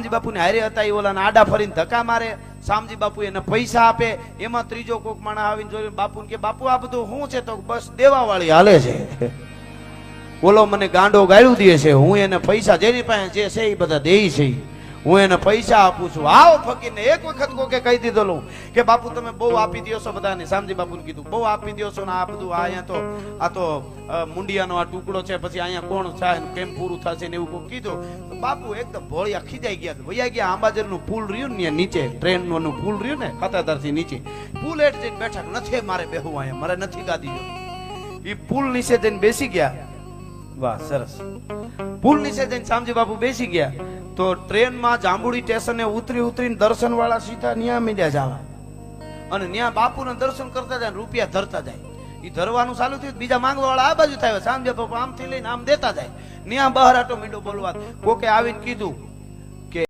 શામજી બાપુ ને હારે હતા, એ ઓલાને આડા ફરીને ધક્કા મારે, શામજી બાપુ એને પૈસા આપે, એમાં ત્રીજો કોક માણસ આવીને જોઈને બાપુને કે બાપુ આ બધું શું છે? તો બસ દેવા વાળી હાલે છે, ઓલો મને ગાંડો ગાળ્યું દે છે, હું એને પૈસા જેની પાસે જે છે એ બધા દે છે, હું એને પૈસા આપું છું. આવો ફકીરને એક વખત કોકે કહી દીધેલું કે બાપુ તમે બહુ આપી દો છો બધાને. શામજી બાપુને કીધું બહુ આપી દો છો ને આ બધું આ તો મુંડિયાનો આ ટુકડો છે, પછી અહીંયા કોણ થાય કેમ પૂરું થશે ને એવું કોઈ કીધું. તો બાપુ એકદમ ભોળિયા ખીજાઈ ગયા, વૈયા ગયા આંબાજરનું પુલ રહ્યું ને નીચે, ટ્રેનનું પુલ રહ્યું ને ખાતાદારથી નીચે, પુલ હેઠ જઈને બેઠા, નથી મારે બેહવું અહીંયા, મારે નથી ગાદી જો. એ પુલ નીચે જઈને બેસી ગયા. વાહ સરસ. પુલ નીચે જઈને શામજી બાપુ બેસી ગયા તો ટ્રેનમાં જાંબુડી સ્ટેશને ઉતરીને દર્શન વાળા સીધા ન્યા મીડ્યા જવા, અને ન્યા બાપુને દર્શન કરતા જાય, રૂપિયા ધરતા જાય. એ ધરવાનું ચાલુ થયું, બીજા માંગવા વાળા આ બાજુ થાય, શામજી બાપુ આમથી લઈને આમ દેતા જાય. ન્યા બહાર આટો મીંડો બોલવા. કોકે આવીને કીધું